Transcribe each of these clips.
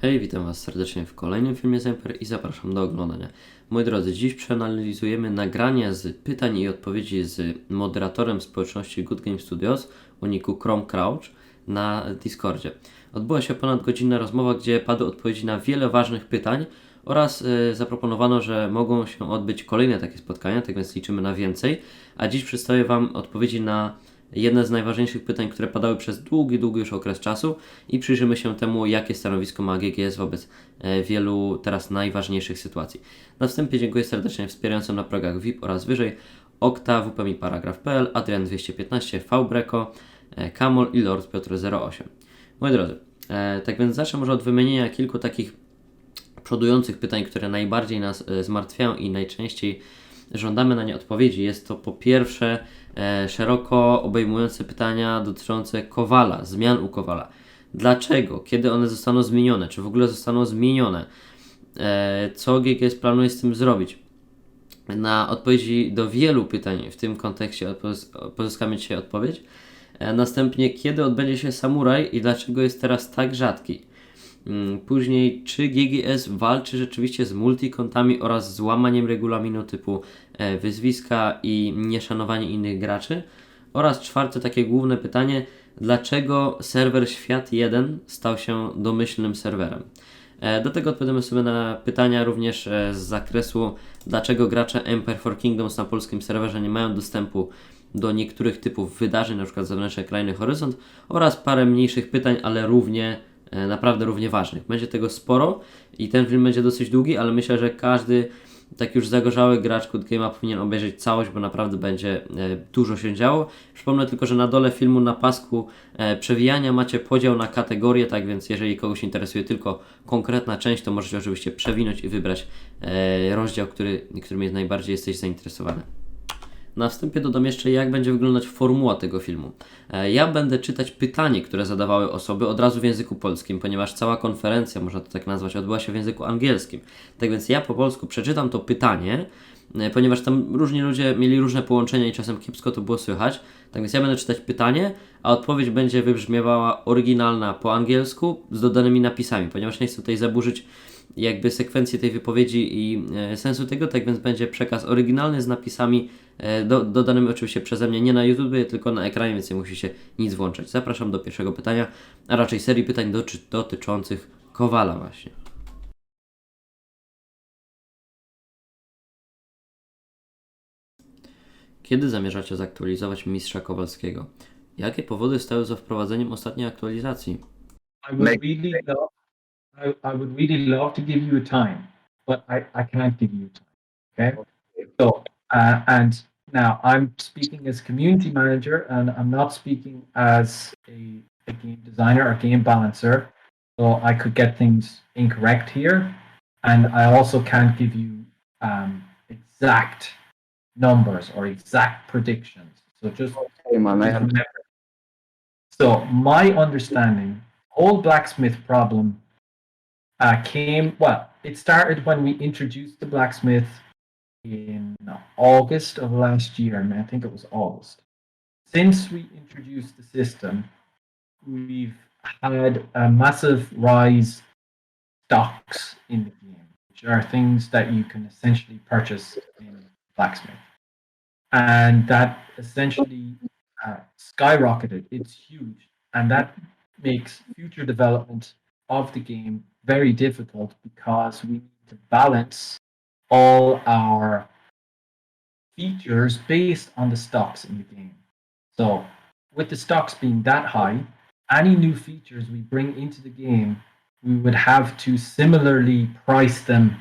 Hej, witam Was serdecznie w kolejnym filmie z i zapraszam do oglądania. Moi drodzy, dziś przeanalizujemy nagrania z pytań i odpowiedzi z moderatorem społeczności Good Game Studios o niku Chrome Crouch na Discordzie. Odbyła się ponadgodzinna rozmowa, gdzie padły odpowiedzi na wiele ważnych pytań oraz zaproponowano, że mogą się odbyć kolejne takie spotkania, tak więc liczymy na więcej. A dziś przedstawię Wam odpowiedzi na jedne z najważniejszych pytań, które padały przez długi już okres czasu i przyjrzymy się temu, jakie stanowisko ma GGS wobec wielu teraz najważniejszych sytuacji. Na wstępie dziękuję serdecznie wspierającym na progach VIP oraz wyżej Okta, WPMI Paragraf.pl, Adrian 215, Vbreko, Kamol i Lord Piotr 08. Moi drodzy, tak więc zacznę może od wymienienia kilku takich przodujących pytań, które najbardziej nas zmartwiają i najczęściej żądamy na nie odpowiedzi. Jest to po pierwsze szeroko obejmujące pytania dotyczące kowala, zmian u kowala. Dlaczego? Kiedy one zostaną zmienione? Czy w ogóle zostaną zmienione? Co GGS planuje z tym zrobić? Na odpowiedzi do wielu pytań w tym kontekście pozyskamy dzisiaj odpowiedź. Następnie, kiedy odbędzie się Samuraj i dlaczego jest teraz tak rzadki? Później, czy GGS walczy rzeczywiście z multikontami oraz z łamaniem regulaminu typu wyzwiska i nieszanowanie innych graczy? Oraz czwarte, takie główne pytanie, dlaczego serwer Świat 1 stał się domyślnym serwerem? Do tego odpowiemy sobie na pytania również z zakresu, dlaczego gracze Empire for Kingdoms na polskim serwerze nie mają dostępu do niektórych typów wydarzeń, np. zewnętrzne krainy Horyzont, oraz parę mniejszych pytań, ale naprawdę równie ważnych. Będzie tego sporo i ten film będzie dosyć długi, ale myślę, że każdy tak już zagorzały gracz Good Game'a powinien obejrzeć całość, bo naprawdę będzie dużo się działo. Przypomnę tylko, że na dole filmu na pasku przewijania macie podział na kategorie, tak więc jeżeli kogoś interesuje tylko konkretna część, to możecie oczywiście przewinąć i wybrać rozdział, którym najbardziej jesteś zainteresowany. Na wstępie dodam jeszcze, jak będzie wyglądać formuła tego filmu. Ja będę czytać pytanie, które zadawały osoby od razu w języku polskim, ponieważ cała konferencja, można to tak nazwać, odbyła się w języku angielskim. Tak więc ja po polsku przeczytam to pytanie, ponieważ tam różni ludzie mieli różne połączenia i czasem kiepsko to było słychać. Tak więc ja będę czytać pytanie, a odpowiedź będzie wybrzmiewała oryginalna po angielsku z dodanymi napisami, ponieważ nie chcę tutaj zaburzyć jakby sekwencję tej wypowiedzi i sensu tego, tak więc będzie przekaz oryginalny z napisami dodanymi oczywiście przeze mnie, nie na YouTube, tylko na ekranie, więc nie musicie nic włączać. Zapraszam do pierwszego pytania, a raczej serii pytań dotyczących kowala właśnie. Kiedy zamierzacie zaktualizować Mistrza Kowalskiego? Jakie powody stały za wprowadzeniem ostatniej aktualizacji? I would really love, I would really love to give you a time, but I can't give you time. Okay. So, and now I'm speaking as community manager, and I'm not speaking as a game designer or game balancer. So I could get things incorrect here, and I also can't give you exact numbers or exact predictions. So just remember. So my understanding, whole blacksmith problem it started when we introduced the blacksmith in August of last year. I mean, I think it was August. Since we introduced the system, we've had a massive rise stocks in the game, which are things that you can essentially purchase in blacksmith. And that essentially skyrocketed. It's huge. And that makes future development of the game very difficult because we need to balance all our features based on the stocks in the game. So with the stocks being that high, any new features we bring into the game, we would have to similarly price them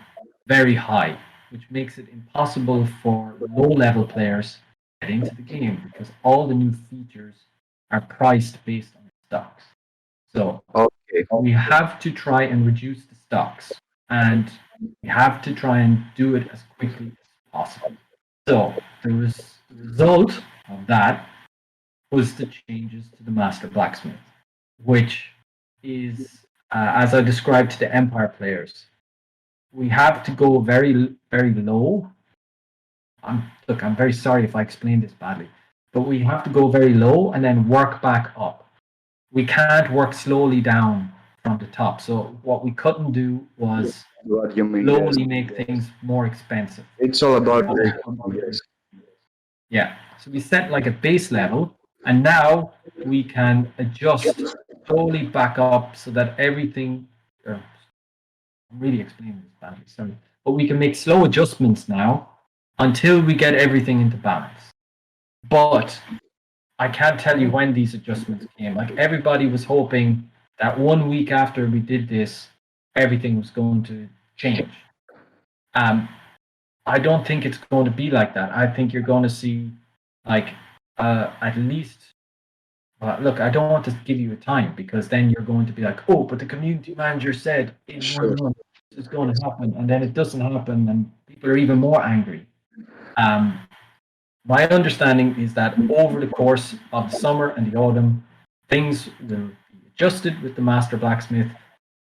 very high, which makes it impossible for low-level players to get into the game because all the new features are priced based on the stocks. So we have to try and reduce the stocks, and we have to try and do it as quickly as possible. So the result of that was the changes to the Master Blacksmith, which is, as I described to the Empire players, we have to go very, very low. I'm very sorry if I explained this badly, but we have to go very low and then work back up. We can't work slowly down from the top. So what we couldn't do was What you mean? slowly make things more expensive. It's all about yes. Yeah. So we set like a base level, and now we can adjust slowly back up so that everything. I'm really explaining this badly, sorry. But we can make slow adjustments now until we get everything into balance. But I can't tell you when these adjustments came. Like everybody was hoping that 1 week after we did this, everything was going to change. I don't think it's going to be like that. I think you're going to see like at least look, I don't want to give you a time because then you're going to be like, oh, but the community manager said in 1 month it's going to happen, and then it doesn't happen, and people are even more angry. My understanding is that over the course of the summer and the autumn, things will be adjusted with the master blacksmith.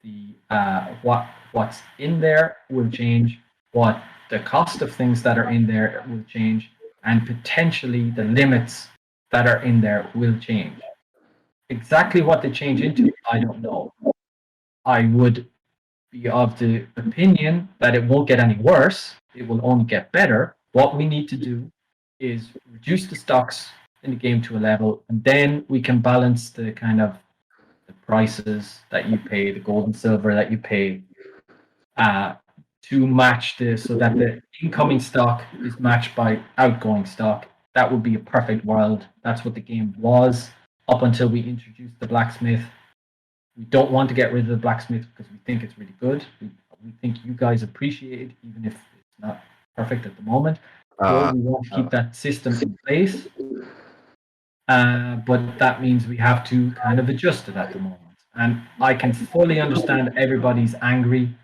The what's in there will change. What the cost of things that are in there will change, and potentially the limits that are in there will change. Exactly what they change into, I don't know. I would be of the opinion that it won't get any worse. It will only get better. What we need to do is reduce the stocks in the game to a level, and then we can balance the kind of the prices that you pay, the gold and silver that you pay, to match this so that the incoming stock is matched by outgoing stock. That would be a perfect world. That's what the game was up until we introduced the blacksmith. We don't want to get rid of the blacksmith because we think it's really good. We think you guys appreciate it, even if it's not perfect at the moment. So we want to keep that system in place. But that means we have to kind of adjust it at the moment. And I can fully understand everybody's angry.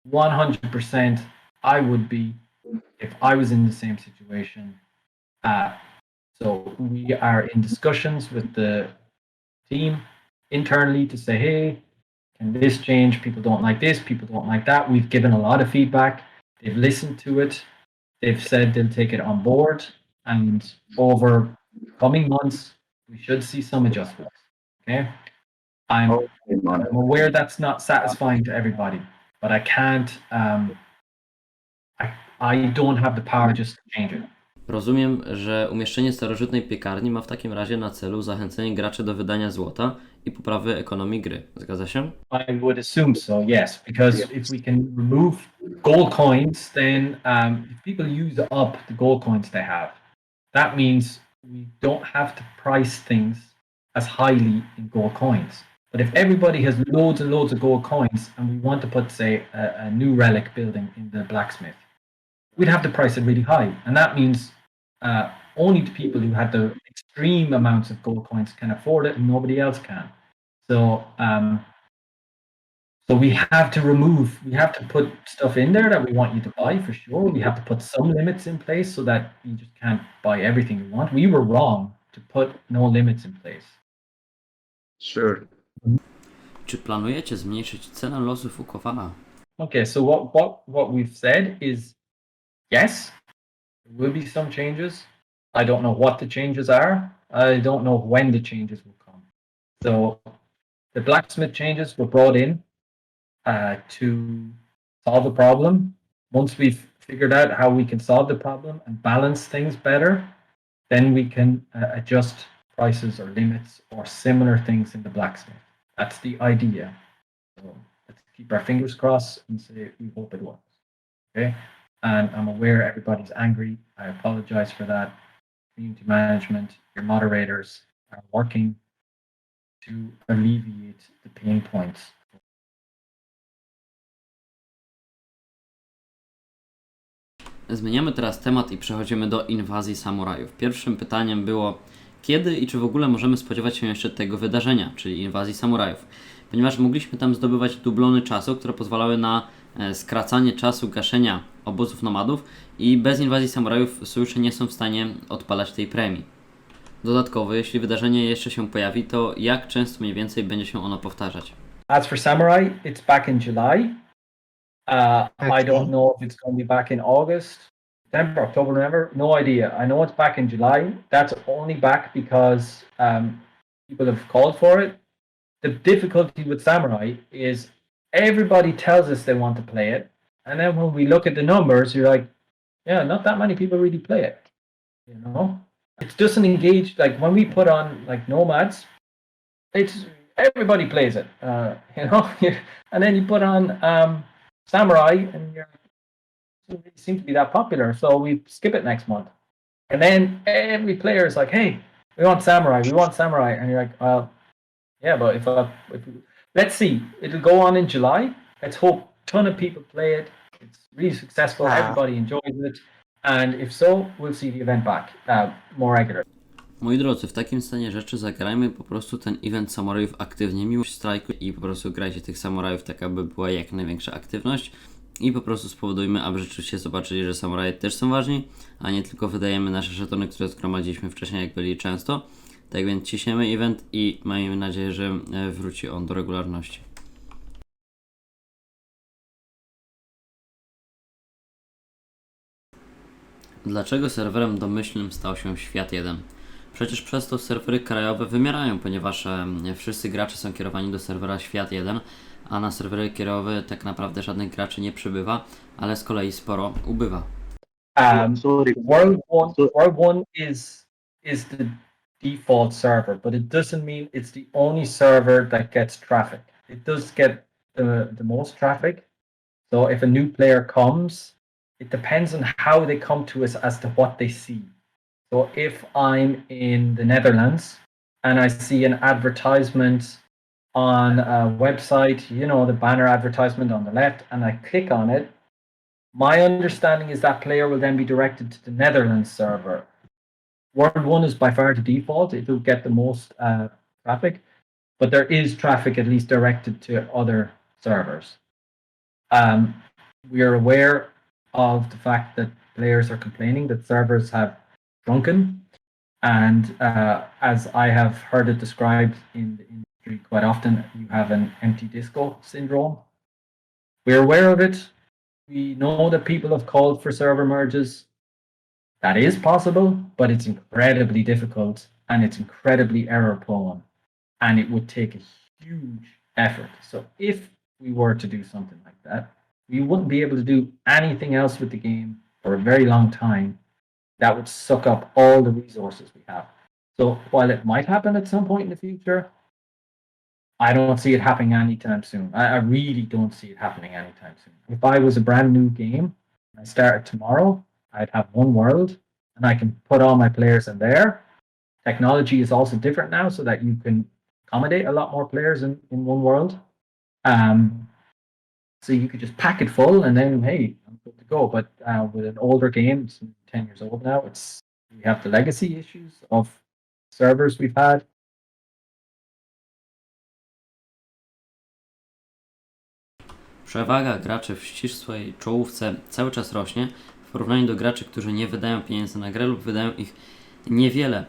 100% I would be if I was in the same situation. So we are in discussions with the team internally to say, hey, can this change? People don't like this, people don't like that. We've given a lot of feedback. They've listened to it. They've said they'll take it on board. And over coming months, we should see some adjustments. Okay? I'm aware that's not satisfying to everybody, but I can't, I don't have the power just to change it. Rozumiem, że umieszczenie starożytnej piekarni ma w takim razie na celu zachęcenie graczy do wydania złota i poprawy ekonomii gry. Zgadza się? I would assume so, yes, because if we can remove gold coins, then if people use up the gold coins they have, that means we don't have to price things as highly in gold coins. But if everybody has loads and loads of gold coins and we want to put, say, a new relic building in the blacksmith, we'd have to price it really high. And that means only the people who had the extreme amounts of gold coins can afford it and nobody else can. So so we have to put stuff in there that we want you to buy for sure. We have to put some limits in place so that you just can't buy everything you want. We were wrong to put no limits in place. Sure. Czy planujecie zmniejszyć cenę losów u kowala? Okay, so what we've said is yes, there will be some changes. I don't know what the changes are. I don't know when the changes will come. So the blacksmith changes were brought in to solve a problem. Once we've figured out how we can solve the problem and balance things better, then we can adjust prices or limits or similar things in the blacksmith. That's the idea. So let's keep our fingers crossed and say we hope it works. Okay? And I'm aware everybody's angry. I apologize for that. Community management, your moderators are working to alleviate the pain points. Zmieniamy teraz temat i przechodzimy do inwazji samurajów. Pierwszym pytaniem było, kiedy i czy w ogóle możemy spodziewać się jeszcze tego wydarzenia, czyli inwazji samurajów, ponieważ mogliśmy tam zdobywać dublony czasu, które pozwalały na skracanie czasu gaszenia obozów nomadów i bez inwazji samurajów sojusze nie są w stanie odpalać tej premii. Dodatkowo, jeśli wydarzenie jeszcze się pojawi, to jak często mniej więcej będzie się ono powtarzać? As for Samurai, it's back in July. I don't know if it's going to be back in August, September, October, November. No idea. I know it's back in July. That's only back because people have called for it. the difficulty with Samurai is everybody tells us they want to play it, and then when we look at the numbers, you're like, yeah, not that many people really play it. You know, it doesn't engage. Like when we put on like Nomads, it's everybody plays it. You know, and then you put on Samurai, and you're doesn't really seem to be that popular, so we skip it next month. And then every player is like, hey, we want Samurai, and you're like, well, yeah, but if let's see, it'll go on in July. Let's hope a ton of people play it. It's really successful. Everybody enjoys it. And if so, we'll see the event back more regular. Moi drodzy, w takim stanie rzeczy zagrajmy po prostu ten event samurajów aktywnie, miłość strajku i po prostu grajcie tych samurajów tak, aby była jak największa aktywność i po prostu spowodujmy, aby rzeczywiście zobaczyli, że samuraje też są ważni, a nie tylko wydajemy nasze żetony, które zgromadziliśmy wcześniej, jak byli często. Tak więc ciśniemy event i mamy nadzieję, że wróci on do regularności. Dlaczego serwerem domyślnym stał się Świat 1? Przecież przez to serwery krajowe wymierają, ponieważ wszyscy gracze są kierowani do serwera Świat 1, a na serwery krajowe tak naprawdę żadnych graczy nie przybywa, ale z kolei sporo ubywa. World One is the default server, but it doesn't mean it's the only server that gets traffic. It does get the most traffic. So if a new player comes, it depends on how they come to us as to what they see. So if I'm in the Netherlands and I see an advertisement on a website, you know, the banner advertisement on the left, and I click on it, my understanding is that player will then be directed to the Netherlands server. World 1 is by far the default. It will get the most traffic, but there is traffic at least directed to other servers. We are aware of the fact that players are complaining that servers have shrunken, and as I have heard it described in the industry quite often, you have an empty disco syndrome. We're aware of it. We know that people have called for server merges. That is possible, but it's incredibly difficult and it's incredibly error prone, and it would take a huge effort. So if we were to do something like that, we wouldn't be able to do anything else with the game for a very long time. That would suck up all the resources we have. So while it might happen at some point in the future, I don't see it happening anytime soon. I really don't see it happening anytime soon. If I was a brand new game, I started tomorrow, I'd have one world and I can put all my players in there. Technology is also different now so that you can accommodate a lot more players in one world. So you could just pack it full and then, hey, I'm good to go. But with an older game, it's 10 years old now, we have the legacy issues of servers we've had. Przewaga graczy w ścisłej czołówce cały czas rośnie w porównaniu do graczy, którzy nie wydają pieniędzy na grę lub wydają ich niewiele.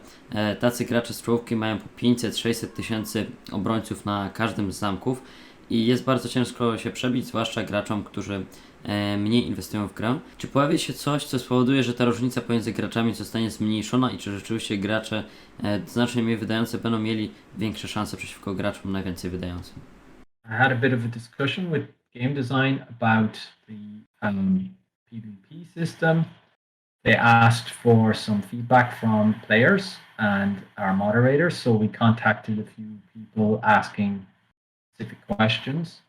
Tacy gracze z czołówki mają po 500-600 tysięcy obrońców na każdym z zamków i jest bardzo ciężko się przebić, zwłaszcza graczom, którzy mniej inwestują w grę. Czy pojawi się coś, co spowoduje, że ta różnica pomiędzy graczami zostanie zmniejszona i czy rzeczywiście gracze znacznie mniej wydający będą mieli większe szanse przeciwko graczom najwięcej wydającym? I had a bit of a discussion with game design about the PvP system. They asked for some feedback from players and our moderators, so we contacted a few people asking specific questions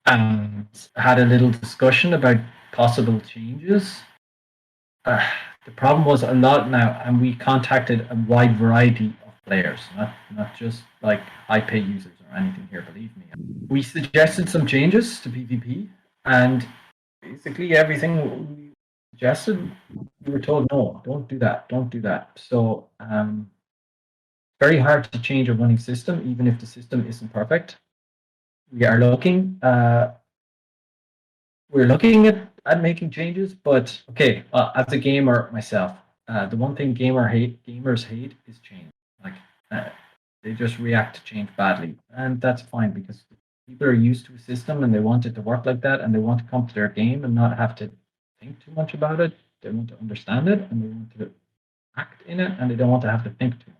and had a little discussion about possible changes. The problem was a lot now, and we contacted a wide variety of players, not just like high pay users or anything here, believe me. We suggested some changes to PvP, and basically everything we suggested, we were told, no, don't do that. So very hard to change a running system, even if the system isn't perfect. We are looking, we're looking at making changes, but okay, as a gamer myself, the one thing gamers hate is change. Like they just react to change badly, and that's fine because people are used to a system and they want it to work like that, and they want to come to their game and not have to think too much about it. They want to understand it and they want to act in it, and they don't want to have to think too much.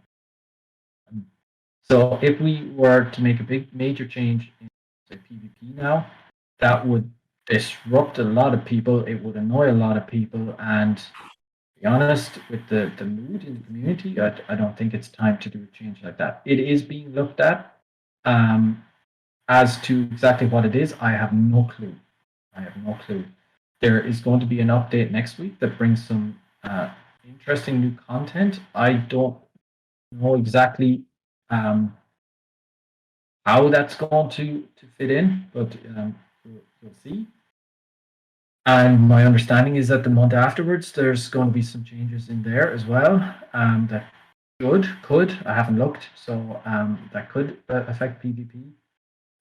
So if we were to make a big major change in say PvP now, that would disrupt a lot of people. It would annoy a lot of people, and to be honest, with the mood in the community, I don't think it's time to do a change like that. It is being looked at. As to exactly what it is, I have no clue. I have no clue. There is going to be an update next week that brings some interesting new content. I don't know exactly how that's going to fit in, but we'll see. And my understanding is that the month afterwards, there's going to be some changes in there as well. That could, I haven't looked, so that could affect PvP.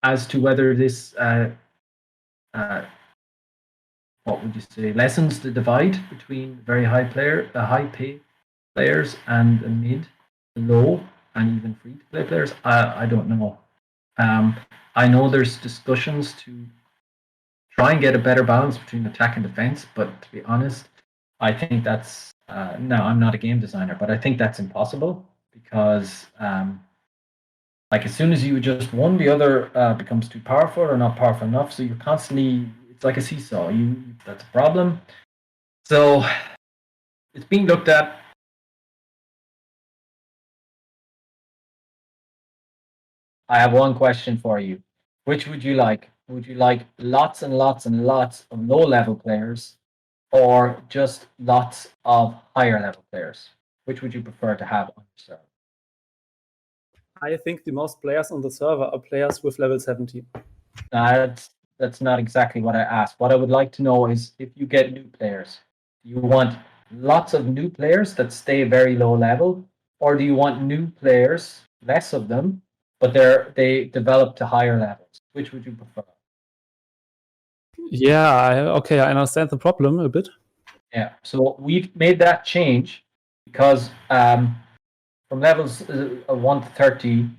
As to whether this, what would you say, lessens the divide between very high pay players and the mid, the low, and even free to play players, I don't know. I know there's discussions to try and get a better balance between attack and defense, but to be honest, I think that's no, I'm not a game designer, but I think that's impossible because like as soon as you adjust one, the other becomes too powerful or not powerful enough. So you're constantly, it's like a seesaw. That's a problem. So it's being looked at. I have one question for you. Which would you like? Would you like lots and lots and lots of low-level players, or just lots of higher-level players? Which would you prefer to have on your server? I think the most players on the server are players with level 70. That's not exactly what I asked. What I would like to know is if you get new players, do you want lots of new players that stay very low level, or do you want new players, less of them, but they develop to higher levels? Which would you prefer? Yeah, okay, I understand the problem a bit. Yeah, so we've made that change because from levels 1 to 30,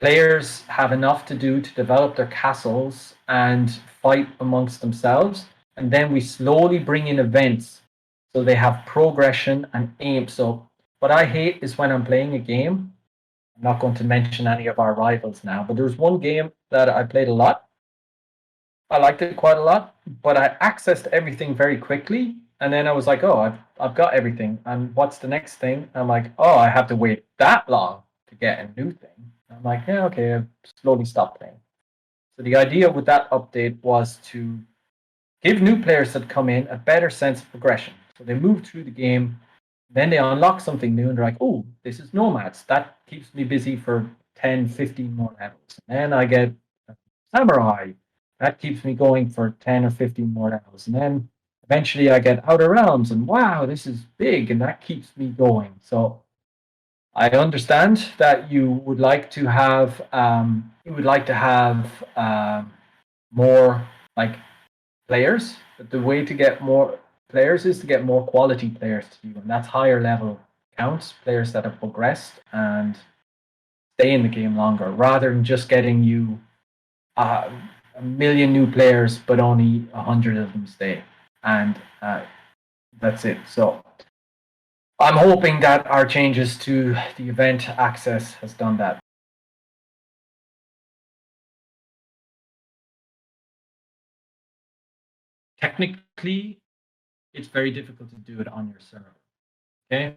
players have enough to do to develop their castles and fight amongst themselves. And then we slowly bring in events so they have progression and aim. So what I hate is when I'm playing a game, I'm not going to mention any of our rivals now, but there's one game that I played a lot. I liked it quite a lot, but I accessed everything very quickly. And then I was like, oh, I've got everything. And what's the next thing? I'm like, oh, I have to wait that long to get a new thing. I'm like, yeah, okay, I've slowly stopped playing. So the idea with that update was to give new players that come in a better sense of progression. So they move through the game, then they unlock something new and they're like, oh, this is Nomads. That keeps me busy for 10, 15 more levels. And then I get Samurai. That keeps me going for 10 or 15 more levels. And then eventually I get Outer Realms and wow, this is big, and that keeps me going. So I understand that you would like to have more like players, but the way to get more players is to get more quality players to you, and that's higher level counts, players that have progressed and stay in the game longer, rather than just getting you a million new players, but only 100 of them stay, and that's it. So I'm hoping that our changes to the event access has done that. Technically, it's very difficult to do it on your server. Okay,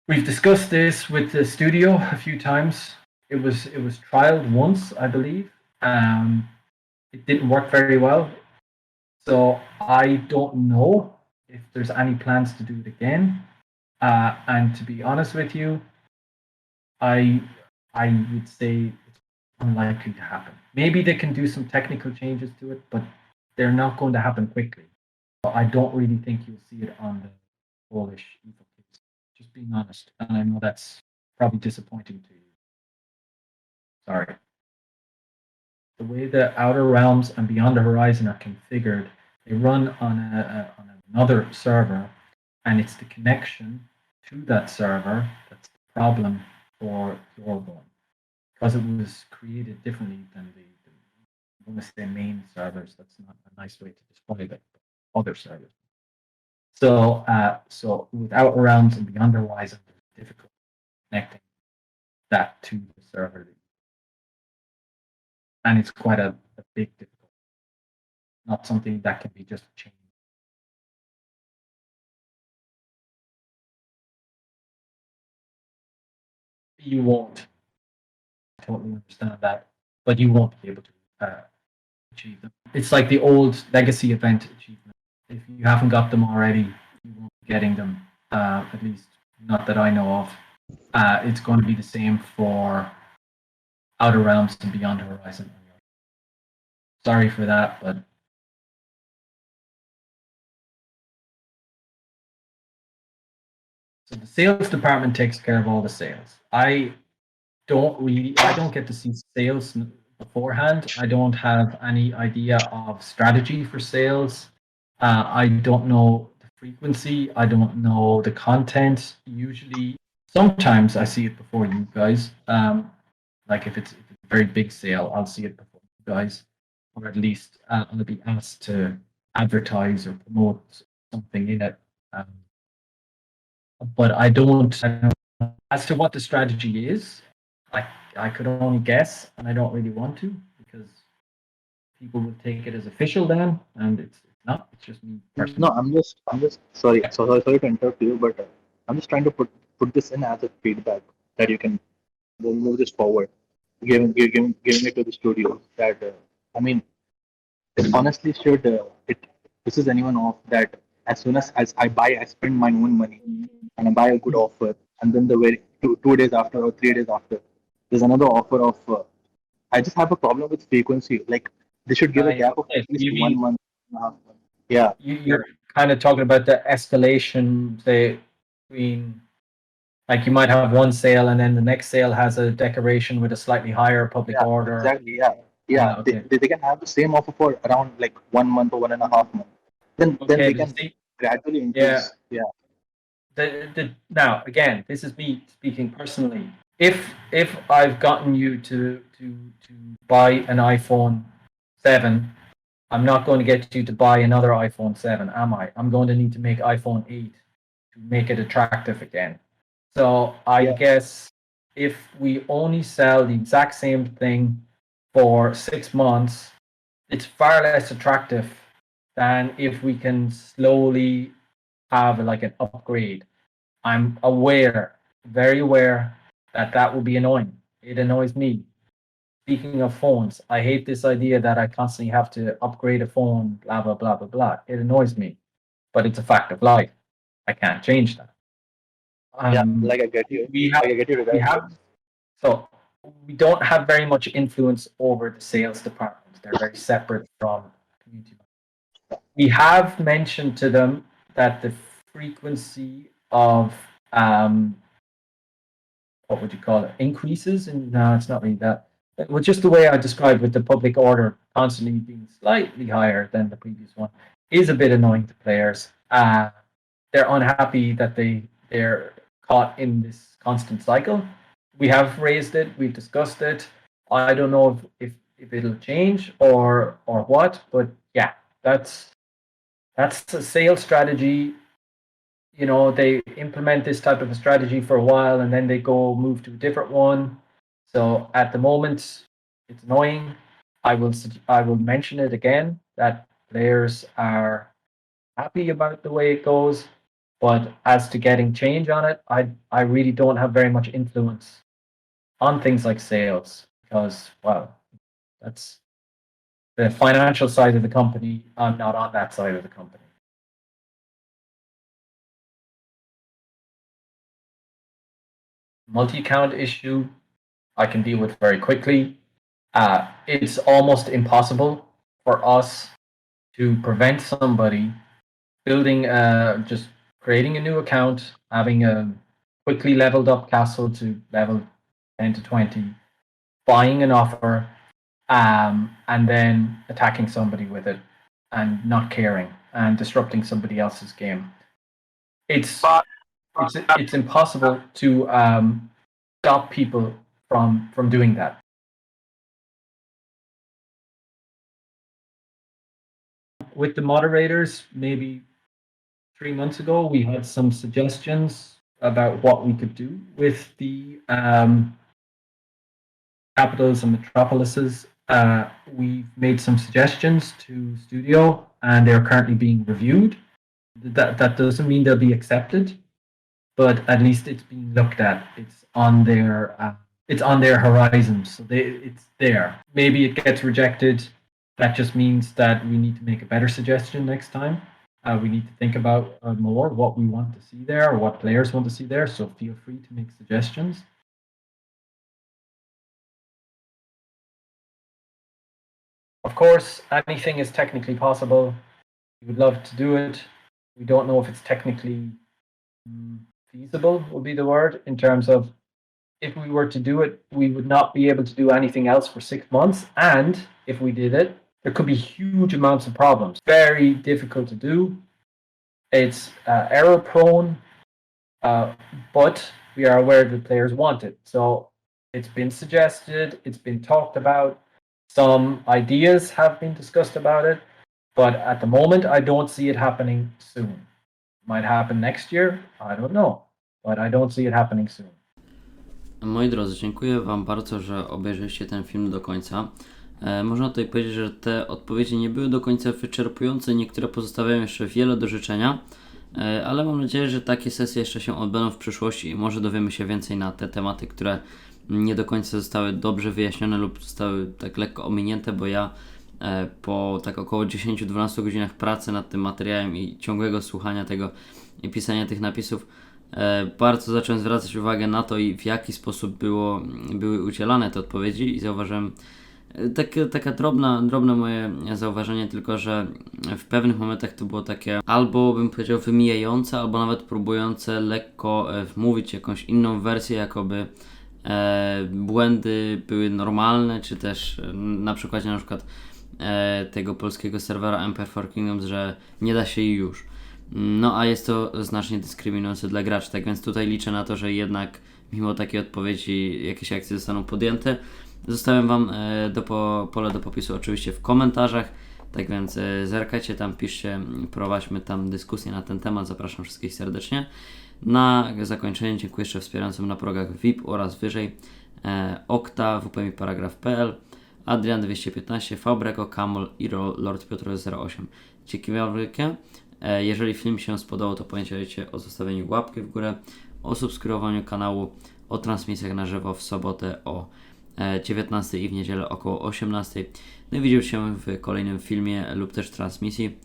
we've discussed this with the studio a few times. It was trialed once, I believe. It didn't work very well, so I don't know if there's any plans to do it again. And to be honest with you, I would say it's unlikely to happen. Maybe they can do some technical changes to it, but they're not going to happen quickly. So I don't really think you'll see it on the Polish Evo case. Just being honest, and I know that's probably disappointing to you. Sorry. The way the Outer Realms and Beyond the Horizon are configured, they run on another server, and it's the connection to that server that's the problem for your one, because it was created differently than the I'm going to say main servers. That's not a nice way to describe it. Other servers. So so with Outer Realms and Beyond the Horizon, it's difficult connecting that to the server. and it's quite a big difficulty, not something that can be just changed. You won't totally understand that, but you won't be able to achieve them. It's like the old legacy event achievement. If you haven't got them already, you won't be getting them, at least not that I know of. It's going to be the same for Outer Realms and Beyond Horizon. Sorry for that, but so the sales department takes care of all the sales. I don't get to see sales beforehand. I don't have any idea of strategy for sales. I don't know the frequency. I don't know the content. Usually, sometimes I see it before you guys. Like if it's a very big sale, I'll see it before you guys, or at least I'll be asked to advertise or promote something in it. But I don't know. As to what the strategy is, I could only guess, and I don't really want to, because people would take it as official then, and it's not. It's just me personally. No, I'm just sorry, sorry to interrupt you, but I'm just trying to put this in as a feedback that you can move this forward, giving it to the studio. That I mean, it honestly should it pisses anyone off that as soon as I buy, I spend my own money and I buy a good offer, and then the very 2 days after or 3 days after, there's another offer of. I just have a problem with frequency. Like they should give a gap of at least 1 month, 1.5 months. Yeah, You're kind of talking about the escalation, say, between, like you might have one sale and then the next sale has a decoration with a slightly higher public order. exactly. Yeah. Okay. They can have the same offer for around like 1 month or 1.5 months. Then they can gradually increase. Yeah. Now again, this is me speaking personally. If I've gotten you to buy an iPhone 7, I'm not going to get you to buy another iPhone 7, am I? I'm going to need to make iPhone 8 to make it attractive again. So I guess if we only sell the exact same thing for 6 months, it's far less attractive than if we can slowly have like an upgrade. I'm aware, very aware, that will be annoying. It annoys me. Speaking of phones, I hate this idea that I constantly have to upgrade a phone, blah, blah, blah, blah, blah. It annoys me, but it's a fact of life. I can't change that. Like I get you. So we don't have very much influence over the sales department. They're very separate from community. We have mentioned to them that the frequency of what would you call it? Increases? And no, it's not really that. Well, just the way I described with the public order constantly being slightly higher than the previous one is a bit annoying to players. They're unhappy that they're caught in this constant cycle. We have raised it. We've discussed it. I don't know if it'll change or what, but yeah, that's a sales strategy. You know, they implement this type of a strategy for a while and then they move to a different one. So at the moment, it's annoying. I will mention it again that players are happy about the way it goes, but as to getting change on it, I really don't have very much influence on things like sales because, well, that's the financial side of the company. I'm not on that side of the company. Multi-account issue I can deal with very quickly. It's almost impossible for us to prevent somebody just creating a new account, having a quickly leveled up castle to level 10 to 20, buying an offer, and then attacking somebody with it and not caring and disrupting somebody else's game. It's impossible to stop people from doing that. With the moderators, maybe 3 months ago, we had some suggestions about what we could do with the capitals and metropolises We've made some suggestions to studio, and they're currently being reviewed. That doesn't mean they'll be accepted, but at least it's being looked at. It's on their horizon, so it's there. Maybe it gets rejected. That just means that we need to make a better suggestion next time. We need to think about more what we want to see there, or what players want to see there. So feel free to make suggestions. Of course, anything is technically possible. We would love to do it. We don't know if it's technically feasible, would be the word, in terms of if we were to do it, we would not be able to do anything else for 6 months. And if we did it, there could be huge amounts of problems. Very difficult to do. It's error prone, but we are aware that players want it. So it's been suggested, it's been talked about. Some ideas have been discussed about it, but at the moment, I don't see it happening soon. Might happen next year, I don't know, but I don't see it happening soon. Moi drodzy, dziękuję Wam bardzo, że obejrzeliście ten film do końca. Można tutaj powiedzieć, że te odpowiedzi nie były do końca wyczerpujące, niektóre pozostawiają jeszcze wiele do życzenia, ale mam nadzieję, że takie sesje jeszcze się odbędą w przyszłości i może dowiemy się więcej na te tematy, które nie do końca zostały dobrze wyjaśnione lub zostały tak lekko ominięte, bo ja po tak około 10-12 godzinach pracy nad tym materiałem i ciągłego słuchania tego i pisania tych napisów bardzo zacząłem zwracać uwagę na to i w jaki sposób były udzielane te odpowiedzi i zauważyłem taka drobne moje zauważenie, tylko że w pewnych momentach to było takie albo bym powiedział wymijające, albo nawet próbujące lekko wmówić jakąś inną wersję, jakoby błędy były normalne, czy też na przykładzie tego polskiego serwera Empire for Kingdoms, że nie da się i już. No a jest to znacznie dyskryminujące dla graczy, tak więc tutaj liczę na to, że jednak mimo takiej odpowiedzi jakieś akcje zostaną podjęte. Zostawiam Wam pole do popisu oczywiście w komentarzach, tak więc zerkajcie tam, piszcie, prowadźmy tam dyskusję na ten temat, zapraszam wszystkich serdecznie. Na zakończenie dziękuję jeszcze wspierającym na progach VIP oraz wyżej Okta, wpmiparagraf.pl, Adrian 215, Fabreko, Kamol i Lord Piotr 08. Dziękuję wielkie. Jeżeli film się spodobał, to pamiętajcie o zostawieniu łapki w górę, o subskrybowaniu kanału, o transmisjach na żywo w sobotę o 19 i w niedzielę około 18. No i widzimy się w kolejnym filmie lub też transmisji.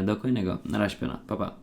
Do kolejnego. Na razie, piona. Pa, pa.